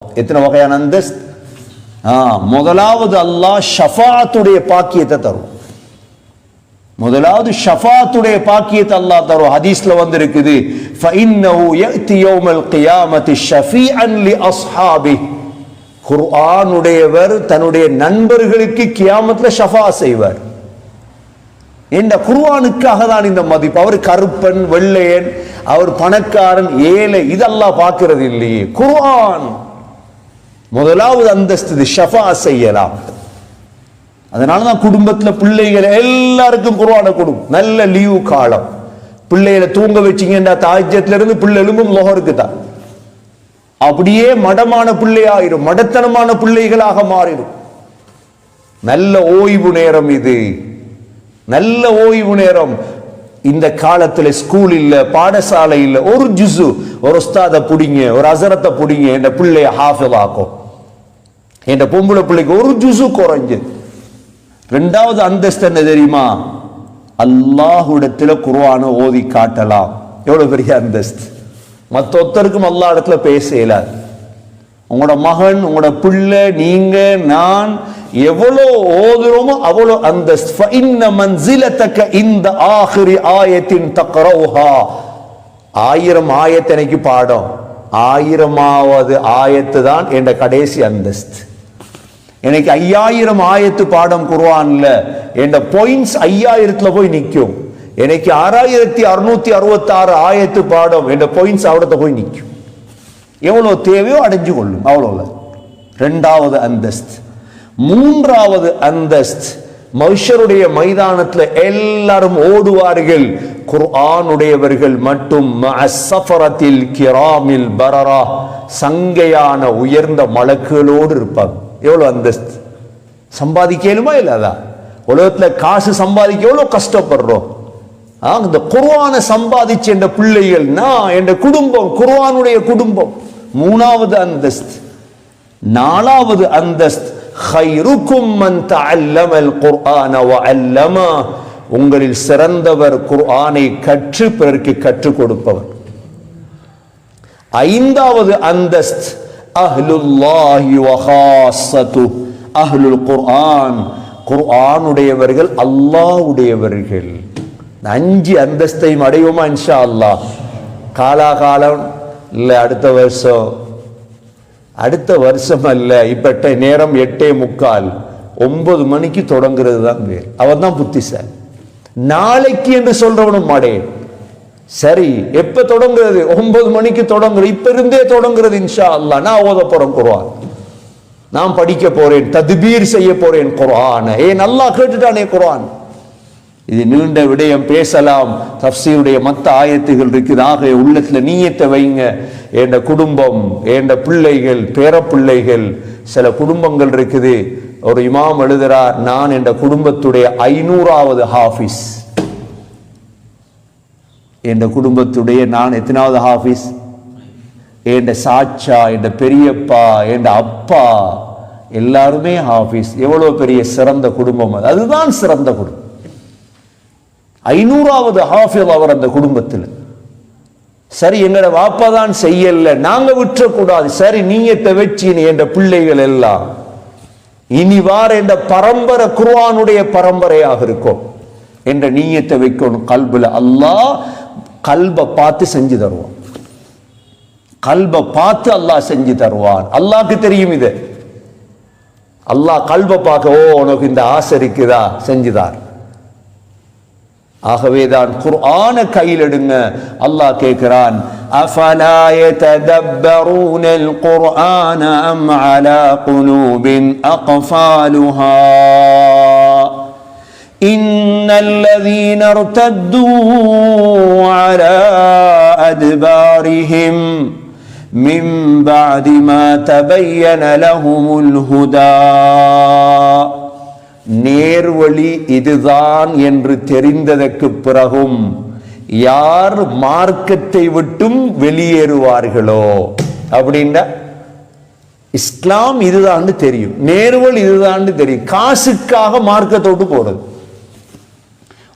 எத்தனை வகையான அந்தஸ்து? முதலாவது அல்லாஹ் ஷஃபாத்துடைய பாக்கியத்தை தரும். முதலாவது ஷஃபாத்துடைய பாக்கியத்தை அல்லாஹ் தரும். ஹதீஸ்ல வந்திருக்குது, ஃபஇன்னஹு யஅதி யௌமல் கியாமத்தி ஷஃபீஅன் லிஅஸ்ஹாபிஹி. குர்ஆனுடையவர் தன்னுடைய நண்பர்களுக்கு கியாமத்துல ஷஃபா செய்வார். இந்த குர்ஆனுக்காக தான் இந்த மதிப்பு. அவர் கருப்பன் வெள்ளையன், அவர் பணக்காரன் ஏழை, இதெல்லாம் பார்க்கிறது இல்லையே. குர்ஆன் முதலாவது அந்தஸ்து, ஷஃபா செய்யலாம். அதனாலதான் குடும்பத்துல பிள்ளைகள் எல்லாருக்கும் குர்ஆனை கொடுக்கும். நல்ல லீவு காலம், பிள்ளைகளை தூங்க வச்சிங்கன்னா தாஜ்ஜத்ல இருந்து பிள்ளை எழும்பும் லோஹருக்கு தான். அப்படியே மடமான பிள்ளையாயிரும், மடத்தனமான பிள்ளைகளாக மாறிடும். நல்ல ஓய்வு நேரம் இது, நல்ல ஓய்வு நேரம். இந்த காலத்துல ஸ்கூல் இல்ல, பாடசாலை இல்ல, ஒரு ஜுசு ஒரு உஸ்தாத புடிங்க, ஒரு அசரத்தை புடிங்க, என் பிள்ளைய ஹாஃபிஸ் ஆக்கும். என் பொம்பளை பிள்ளைக்கு ஒரு ஜுசு குறைஞ்சு. ரெண்டாவது அந்தஸ்து என்ன தெரியுமா? அல்லாஹ்விடத்துல குர்ஆனை ஓதி காட்டலாம். எவ்வளவு பெரிய அந்தஸ்து! மற்ற ஒருத்தருக்கும் அல்லாஹ் இடத்துல பேச இயலாது. உங்களோட மகன், உங்களோட பிள்ளை, நீங்க, நான் எவ்வளோ ஓதுறோமோ அவ்வளோ அந்தஸ்து. ஃபஇன்ன மன்சிலதக இந்த ஆகிரி ஆயத்தின் தக்ரவுஹா. 1000 ஆயத்து எனக்கு பாடம், 1000வது ஆயத்து தான் என்ற கடைசி அந்தஸ்து. எனக்கு 5000 ஆயத்து பாடம் குர்ஆன்ல, என்ற பாயிண்ட்ஸ் 5000ல போய் நிற்கும். எனக்கு 6666 ஆயத்து பாடம், என்ற பாயிண்ட்ஸ் அவிடத்தை போய் நிற்கும். எவ்வளவு தேவையோ அடைஞ்சு கொள்ளும், அவ்வளவு. ரெண்டாவது அந்தஸ்து. மூன்றாவது அந்தஸ்து, மஹ்ஷருடைய மைதானத்துல எல்லாரும் ஓடுவார்கள், குர்ஆனுடையவர்கள் மட்டும் மஅஸ்ஸஃபரத்தில் கிராமில் பரரா, சங்கையான உயர்ந்த மலக்குகளோடு இருப்பாங்க. எவ்வளவு அந்தஸ்து! சம்பாதிக்கலுமா இல்லாதா? உலகத்துல காசு சம்பாதிக்க எவ்வளவு கஷ்டப்படுறோம். இந்த குர்ஆனை சம்பாதிச்ச என்ற பிள்ளைகள், நான் என்ற குடும்பம் குர்ஆனுடைய குடும்பம். மூணாவது அந்தஸ்து. நாலாவது அந்தஸ்து, ஹைருக்கும் மன் தஅல்லமல் குர்ஆன வ அல்லமா. உங்களில் சிறந்தவர் குர்ஆனை கற்று பிறருக்கு கற்றுக் கொடுப்பவர். ஐந்தாவது அந்தஸ்து, அஹ்லுல்லாஹி வ ஹாஸத்து. அஹ்லுல் குர்ஆன், குர்ஆனுடையவர்கள், அல்லாஹ்வுடையவர்கள். 5 அந்தஸ்தையும் அடைவோமா இன்ஷா அல்லாஹ்? காலாகாலம் இல்லை, அடுத்த வருஷம், அடுத்த வருஷம் அல்ல, இப்ப நேரம் 8:45, 9 மணிக்கு தொடங்குறது தான் வேறு. அவன் தான் புத்திசாலி. நாளைக்கு என்று சொல்றவனும் மாடேன். சரி, எப்ப தொடங்குறது? 9 மணிக்கு தொடங்குறது, இப்ப இருந்தே தொடங்குறது இன்ஷா அல்லாஹ். நான் ஓத போறேன் குர்ஆன், நான் படிக்க போறேன், தத்பீர் செய்ய போறேன் குர்ஆன். ஏன் அல்லாஹ் கேட்டுட்டானே குர்ஆன். இது நீண்ட விடயம், பேசலாம். தஃப்சீருடைய மற்ற ஆயத்துகள் இருக்குது. ஆக உள்ளத்துல நீயத்தை வைங்க. என்ற குடும்பம், என்ற பிள்ளைகள், பேர பிள்ளைகள். சில குடும்பங்கள் இருக்குது, ஒரு இமாம் எழுதுறார், நான் என்ற குடும்பத்துடைய 500வது ஹாஃபிஸ். என்ற குடும்பத்துடைய நான் எத்தனாவது ஹாஃபிஸ்? என்ற சாச்சா, என்ற பெரியப்பா, என்ற அப்பா எல்லாருமே ஹாஃபிஸ். எவ்வளவு பெரிய சிறந்த குடும்பம் அது! அதுதான் சிறந்த குடும்பம். 500வது ஹாஃபிஸ் அவர் அந்த குடும்பத்தில். சரி, எங்கட வாப்பா தான் செய்யல, நாங்க விட்டுறக்கூடாது. சரி, நீயத்தை வச்சு என்ற பிள்ளைகள் எல்லாம் இனி வார என்ற பரம்பரை குர்ஆனுடைய பரம்பரையாக இருக்கும் என்ற நீயத்தை வைக்கணும் கல்புல. அல்லாஹ் கல்பை பார்த்து செஞ்சு தருவான். கல்பை பார்த்து அல்லாஹ் செஞ்சு தருவான். அல்லாஹ்க்கு தெரியும் இது. அல்லாஹ் கல்பை பார்க்க, ஓ உனக்கு இந்த ஆசை இருக்குதா, செஞ்சுதார். ஆகவேதான் குர்ஆனை கையில் எடுங்க. அல்லாஹ் கேட்கிறான், அஃபலா யததப்பரூனல் குர்ஆன அம் அலா குலூபின் அக்ஃபாலுஹா இன்னல்லதீன இர்தத்தூ அலா அத்பாரிஹிம் மின் பஅதி மா தபய்யன லஹுமுல் ஹுதா. நேர்வழி இதுதான் என்று தெரிந்ததற்கு பிறகும் யார் மார்க்கத்தை விட்டும் வெளியேறுவார்களோ, அப்படின்னா இஸ்லாம் இதுதான் தெரியும், நேர்வழி இதுதான் தெரியும். காசுக்காக மார்க்கத்தை விட்டு போறது,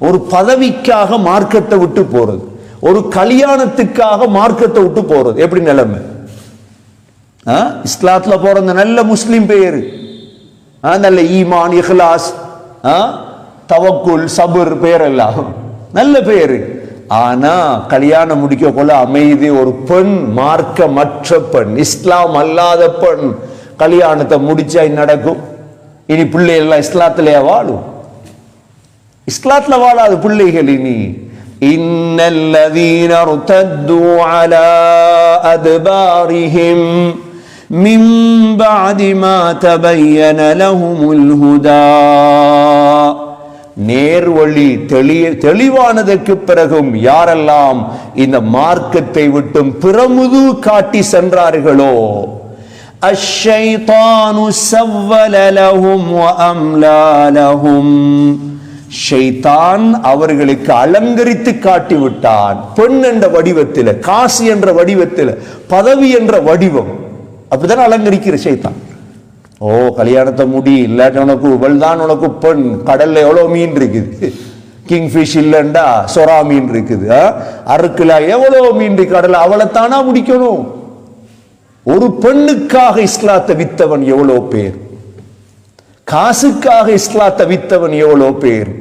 ஒரு பதவிக்காக மார்க்கத்தை விட்டு போறது, ஒரு கல்யாணத்துக்காக மார்க்கத்தை விட்டு போறது எப்படி நிலைமை? இஸ்லாத்துல போறது நல்ல முஸ்லிம் பேரு, நல்ல ஈமான், இஹ்லாஸ், தவக்குல், சபுர் பேரெல்லாம் நல்ல பேரு. ஆனா கல்யாணம் முடிக்க போல அமைதி ஒரு பெண், மார்க்கமற்ற பெண், இஸ்லாம் அல்லாத பெண் கல்யாணத்தை முடிச்சா நடக்கும்? இனி பிள்ளை எல்லாம் இஸ்லாத்திலேயே வாழும்? இஸ்லாத்துல வாழாது பிள்ளைகள். இனி இன்னல்லதீன ர்தது அலா அத்பாரிஹிம் மின் பஅதி மா தபய்யன லஹுமுல் ஹுதா, நேர்வழி தெளிவானதற்கு பிறகும் யாரெல்லாம் இந்த மார்க்கத்தை விட்டும் பிரமுது காட்டி சென்றார்களோ, அஷ்ஷைத்தானு ஸவ்வல லஹும் வ அம்லா லஹும், ஷைத்தான் அவர்களுக்கு அலங்கரித்து காட்டி விட்டான். பெண் என்ற வடிவத்தில், காசு என்ற வடிவத்தில், பதவி என்ற வடிவம், அப்படிதான் அலங்கரிக்கிற ஷைத்தான். ஓ கல்யாணத்தை முடி, இல்லாட்டி உனக்கு இவள்தான் உனக்கு பெண், கடல்ல எவ்வளவு மீன் இருக்குது, கிங்ஃபிஷ் இல்லண்டா சொரா மீன் இருக்குது, அறுக்குல எவ்வளவு மீன் இருக்கு கடல்ல, அவளைத்தானா முடிக்கணும்? ஒரு பெண்ணுக்காக இஸ்லாத்தை வித்தவன் எவ்வளோ பேர், காசுக்காக இஸ்லாத்தை வித்தவன் எவ்வளோ பேர்,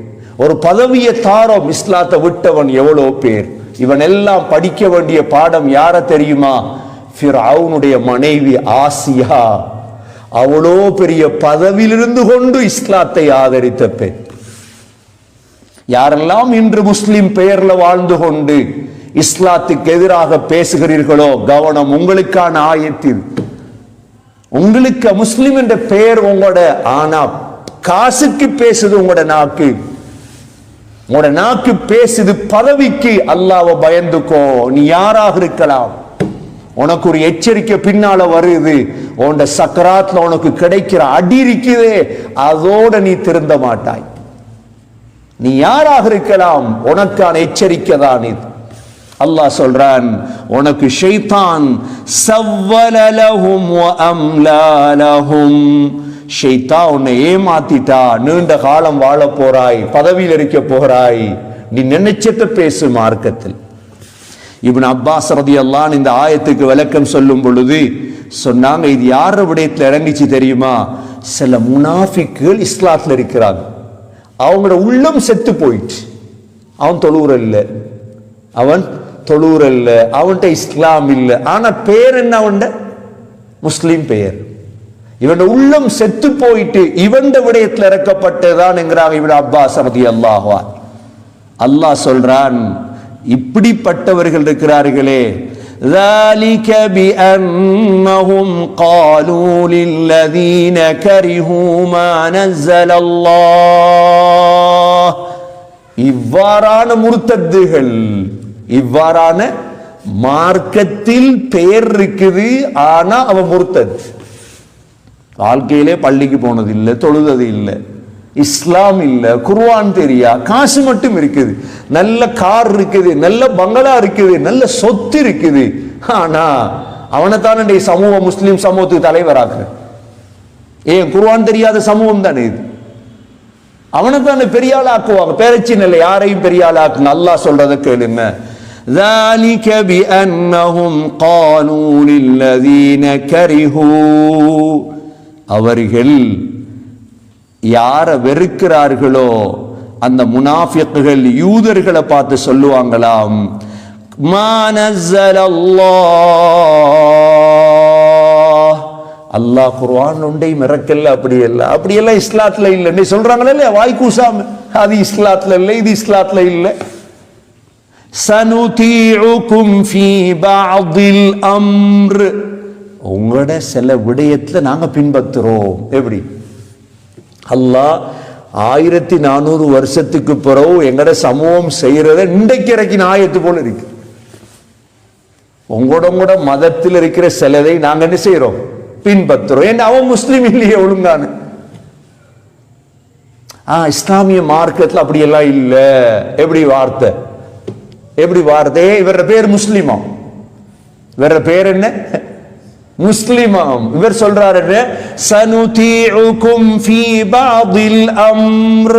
ஒரு பதவியை தாரோம் இஸ்லாத்தை விட்டவன் எவ்வளோ பேர். இவன் எல்லாம் படிக்க வேண்டிய பாடம் யார தெரியுமா? ஃபிரௌனுடைய மனைவி ஆசியா, அவ்வளோ பெரிய பதவியிலிருந்து கொண்டு இஸ்லாத்தை ஆதரித்த பெண். யாரெல்லாம் இன்று முஸ்லிம் பெயர்ல வாழ்ந்து கொண்டு இஸ்லாத்துக்கு எதிராக பேசுகிறீர்களோ கவனம், உங்களுக்கான ஆயத்தில். உங்களுக்கு முஸ்லிம் என்ற பெயர் உங்களோட, ஆனா காசுக்கு பேசுது உங்களோட நாக்கு, உங்களோட நாக்கு பேசுது பதவிக்கு. அல்லாஹ்வை பயந்துக்கோ, நீ யாராக இருக்கலாம், உனக்கு ஒரு எச்சரிக்கை பின்னால வருது. உன்னோட சக்கராத்ல உனக்கு கிடைக்கிற அடி இருக்குதே, அதோட நீ திருந்த மாட்டாய். நீ யாராக இருக்கலாம், உனக்கான எச்சரிக்கை தான் இது. அல்லாஹ் சொல்றான், உனக்கு ஷைத்தான் ஸவ்வல லஹும் வ அம்லா லஹும், ஷைத்தான் உன்னை ஏமாத்திட்டா, நீண்ட காலம் வாழ போறாய், பதவியில் இருக்க போறாய், நீ நினைச்சத பேசு மார்க்கத்தில். இப்னு அப்பாஸ் ரலியல்லாஹு அன்ஹு இந்த ஆயத்துக்கு விளக்கம் சொல்லும் பொழுது சொன்னாங்க, இது யார விடயத்தில் இறங்கிச்சு தெரியுமா? சில முனாஃபிக்குகள் இஸ்லாத்துல இருக்கிறாங்க, அவங்களோட உள்ளம் செத்து போயிட்டு, அவன் தொழுவுற இல்ல, அவன்கிட்ட இஸ்லாம் இல்லை, ஆனா பேர் என்ன? அவன் முஸ்லிம் பெயர். இவன் உள்ளம் செத்து போயிட்டு இவன் விடயத்தில் இறக்கப்பட்டதான் என்கிறாங்க இப்னு அப்பாஸ் ரலியல்லாஹு அன்ஹு. அல்லாஹ் சொல்றான், இப்படிப்பட்டவர்கள் இருக்கிறார்களே, ذَلِكَ بِأَنَّهُمْ قَالُوا لِلَّذِينَ كَرِهُوا مَا نَزَّلَ اللَّهُ, இவ்வாறான முர்த்தத்துகள், இவ்வாறான மார்க்கத்தில் பெயர் இருக்குது, ஆனா அவன் முர்த்தத், வாழ்க்கையிலே பள்ளிக்கு போனது இல்லை, தொழுதது இல்லை, இஸ்லாம் இல்ல, குர்ஆன் தெரியா, காசு மட்டும் இருக்குது, நல்ல கார் இருக்குது, நல்ல பங்களா இருக்குது, நல்ல சொத்து இருக்குது, ஆனா அவனைத்தானே சமூகம் முஸ்லிம் சமூகத்துக்கு தலைவராக்குற. ஏன் குர்ஆன் தெரியாத சமூகம் தானே இது, அவனைத்தானே பெரிய ஆள் ஆக்குவாங்க. பிரச்சனை இல்லை, யாரையும் பெரிய ஆள் ஆக்குங்க. அல்லாஹ் சொல்றத கேளுங்க, ذَلِكَ بِأَنَّهُمْ قَالُوا لِلَّذِينَ كَرِهُوا, அவர்கள் யார வெறுக்கிறார்களோ அந்த முனாஃபிக்குகள் யூதர்களை பார்த்து சொல்லுவாங்களாம், மா நஸ்ஸலல்லாஹ், அல்லாஹ் குர்ஆன் ஒன்றையும் இறக்கல, அப்படியெல்லாம் இஸ்லாத்துல இல்லை சொல்றாங்களே இல்லையா, வாய்க்கூசாம, அது இஸ்லாத்துல இல்லை, இது இஸ்லாத்துல இல்லை. சனுதீஉகும் ஃபீ பஅதில் அம்ர், உங்களோட சில விடயத்துல நாங்க பின்பற்றுறோம். எப்படி? அல்லாஹ் 1400 வருஷத்துக்கு பிறகு எங்கட சமூகம் செய்யறத இன்றைக்கு இறக்கின ஆயத்து போல இருக்கு. உங்களோட மதத்தில் இருக்கிற சிலதை நாங்க என்ன செய்யறோம்? பின்பற்றுறோம். ஏன்னா அவன் முஸ்லீம் இல்லையே ஒழுங்கான. இஸ்லாமிய மார்க்கத்தில் அப்படி எல்லாம் இல்ல. எப்படி வார்த்தை? இவர பேர் முஸ்லிமா? இவர பேர் என்ன? முஸ்லிமாம். இவர் சொல்றாரு, சனுதீஉகும் ஃபீ பஅதில் அம்ர்,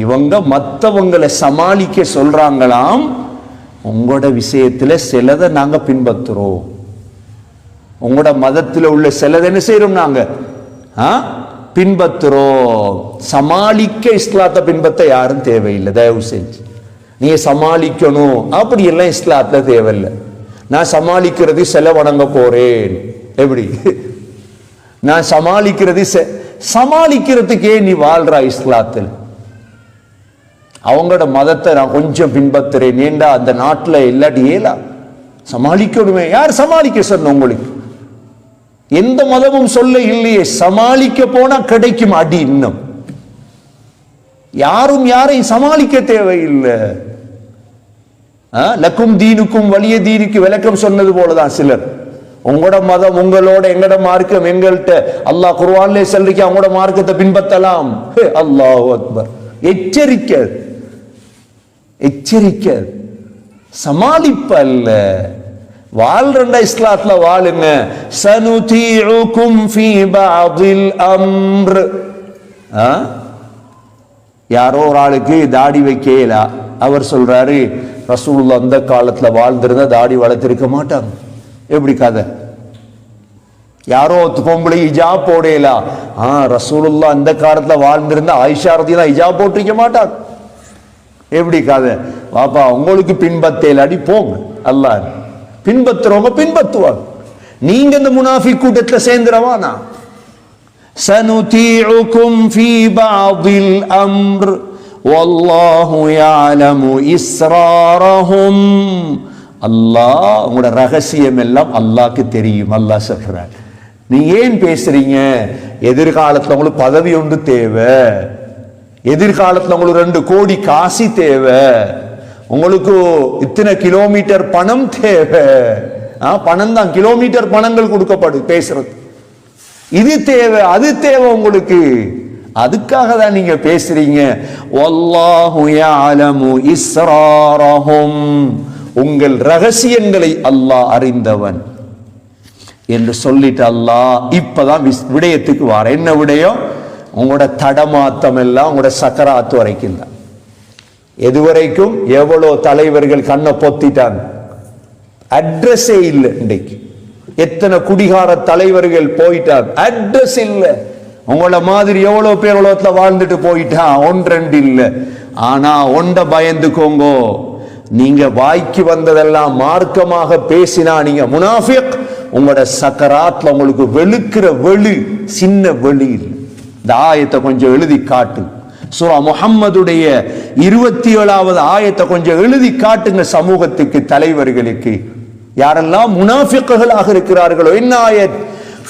இவங்க மற்றவங்களை சமாளிக்க சொல்றாங்களாம், உங்களோட விஷயத்துல சிலதை நாங்க பின்பற்றுறோம். உங்களோட மதத்தில் உள்ள சிலது என்ன செய்யறோம் நாங்க பின்பற்றுறோம். சமாளிக்க இஸ்லாத்தை பின்பற்ற யாரும் தேவையில்லை. தயவு செஞ்சு நீங்க சமாளிக்கணும் அப்படி எல்லாம் இஸ்லாத்துல தேவையில்லை. நான் சமாளிக்கிறது சில வணங்க போறேன், எப்படி நான் சமாளிக்கிறதுக்கே நீ வாழ்றா இஸ்லாத்தில்? அவங்களோட மதத்தை நான் கொஞ்சம் பின்பற்றுறேன், ஏண்டா அந்த நாட்டில் இல்லாட்டி ஏலா சமாளிக்கணுமே. யார் சமாளிக்க சொன்ன உங்களுக்கு? எந்த மதமும் சொல்ல இல்லையே. சமாளிக்க போனா கிடைக்கும் அடி. இன்னும் யாரும் யாரையும் சமாளிக்க தேவையில்லை. லக்கும் தீனுக்கும் வலிய தீனுக்கு விளக்கம் சொன்னது போலதான் சிலர். உங்களோட மதம் உங்களோட, எங்கட மார்க்கம் எங்கள்கிட்ட. அல்லாஹ் குர்ஆன்ல சொல்லிருக்க அவங்களோட மார்க்கத்தை பின்பற்றலாம். அல்லாஹு அக்பர். எச்சரிக்கை, எச்சரிக்கை. சமாளிப்பு அல்ல. வாழ்றண்ட இஸ்லாத்துல வாழுங்க. சனுதீஉகும் ஃபீ பஅதில் அம்ர். யாரோ ஒரு ஆளுக்கு தாடி வைக்கல. அவர் சொல்றாரு, ரசூலுல்லாஹ் அந்த காலத்துல வாழ்ந்திருந்தா தாடி வளர்த்திருக்க மாட்டாங்க. எப்படி கதை? யாரோ பொம்பளை ஹிஜாப் போடலா. ரசூலுல்லாஹ் அந்த காலத்துல வாழ்ந்திருந்தா ஆயிஷா ரலியல்லாஹு ஹிஜாப் போட்டிருக்க மாட்டாங்க. எப்படி கதை? பாப்பா உங்களுக்கு பின்பற்றல அடி போங்க. அல்லாஹ் பின்பற்றுறவங்க பின்பற்றுவாங்க. நீங்க இந்த முனாஃபிக் கூட்டத்தில் சேர்ந்துடவானா? சனுதீஉகும் ஃபீ பஅதில் அம்ர் வல்லாஹு யஅலமு இஸ்ராரஹும். அல்லாஹ் உங்களோட ரகசியம் எல்லாம் அல்லாஹ்க்கு தெரியும். அல்லாஹ் சொல்றார், நீ ஏன் பேசுறீங்க? எதிர்காலத்துல உங்களுக்கு பதவி ஒன்று தேவை, எதிர்காலத்துல உங்களுக்கு 2 கோடி காசி தேவை, உங்களுக்கு இத்தனை கிலோமீட்டர் பணம் தேவை. பணம் தான், கிலோமீட்டர் பணங்கள் கொடுக்கப்படும் பேசுறது. இது தேவை, அது தேவை உங்களுக்கு. அதுக்காக தான் நீங்க பேசுறீங்க. வல்லாஹு யஅலமு இஸ்ராரஹும். உங்கள் ரகசியங்களை அல்லாஹ் அறிந்தவன் என்று சொல்லிட்டு அல்லாஹ் இப்பதான் விடயத்துக்கு வார. என்ன விடயம்? உங்களோட தடமாத்தம் எல்லாம் உங்களோட சக்கராத்து வரைக்கும் தான். எதுவரைக்கும்? எவ்வளோ தலைவர்கள் கண்ணை பொத்திட்டாங்க, அட்ரஸே இல்லை. இன்றைக்கு எத்தனை குடிகார தலைவர்கள் போயிட்டாங்க, அட்ரஸ் இல்லை. உங்கள மாதிரி எவ்வளோ பேர் உலகத்தில் வாழ்ந்துட்டு போயிட்டான், 1-2 இல்லை. ஆனா ஒண்ட பயந்துக்கோங்க, நீங்க வாய்க்கு வந்ததெல்லாம் மார்க்கமாக பேசினா நீங்க முனாஃபிக். உங்களோட சக்கராத்ல உங்களுக்கு வெளுக்கிற வெளி சின்ன வெளி. இந்த ஆயத்தை கொஞ்சம் எழுதி காட்டு. சூரா முஹம்மதுடைய 27வது ஆயத்தை கொஞ்சம் எழுதி காட்டுங்க சமூகத்துக்கு, தலைவர்களுக்கு. யாரெல்லாம் முனாஃபிக்குகளாக இருக்கிறார்களோ. என்ன ஆயத்?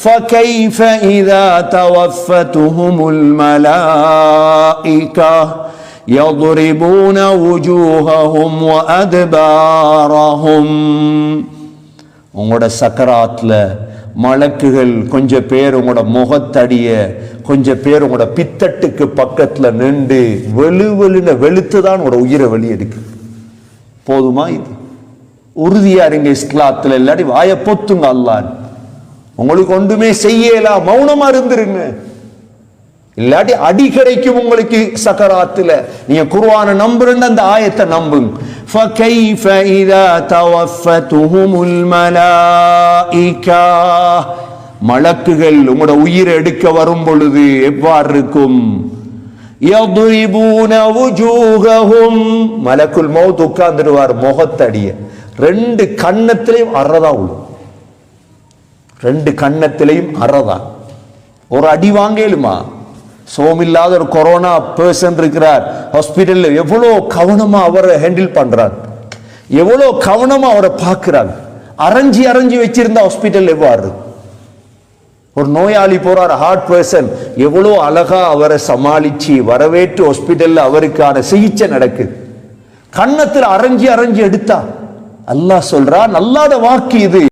فَكَيْفَ إِذَا تَوَفَّتْهُمُ الْمَلَائِكَةُ يَضْرِبُونَ وُجُوهَهُمْ وَأَدْبَارَهُمْ. உங்களோட சக்கராத்ல மலக்குகள் கொஞ்சம் பேர் உங்களோட முகத்தடிய, கொஞ்சம் பேர் உங்களோட பித்தட்டுக்கு பக்கத்துல நின்று வெளுவெளுன வெளுத்துதான் உங்களோட உயிரை வெளியெடுக்கு. போதுமா? இது உறுதியா இருங்க இஸ்லாத்துல. இல்லாட்டி வாய பொத்துங்க. அல்லாஹ் உங்களுக்கு ஒன்றுமே செய்யலாம், மௌனமா இருந்துருங்க. இல்லாட்டி அடி கிடைக்கும் உங்களுக்கு சக்கராத்துல. நீங்க குர்ஆனை நம்புறேன்னு அந்த ஆயத்தை நம்புங்க. فَكَيْفَ إِذَا تَوَفَّتْهُمُ الْمَلَائِكَةُ. மலக்குகள் உங்களோட உயிரை எடுக்க வரும் பொழுது எவ்வாறு இருக்கும்? يَضْرِبُونَ وُجُوهَهُمْ. மலக்குல் மௌத் உட்கார்ந்துடுவார் முகத்தடிய. 2 கன்னத்திலையும் அறதா உள்ள, 2 கன்னத்திலையும் அறதா. ஒரு அடி வாங்கலுமா? சோமில்லாத ஒரு கொரோனா பர்சன் இருக்கிறார் ஹாஸ்பிட்டல்ல. எவ்வளோ கவனமா அவரை ஹேண்டில் பண்றார், எவ்வளோ கவனமா அவரை பார்க்கிறாங்க. அரைஞ்சி அரைஞ்சி வச்சிருந்த ஹாஸ்பிட்டல் எவ்வாறு? ஒரு நோயாளி போறார், ஹார்ட் பர்சன், எவ்வளோ அழகா அவரை சமாளிச்சு வரவேற்று ஹாஸ்பிட்டல்ல அவருக்கான சிகிச்சை நடக்குது. கன்னத்தில் அரைஞ்சி அரைஞ்சி எடுத்தா. அல்லாஹ் சொல்றா, நல்லாத வாக்கு இது.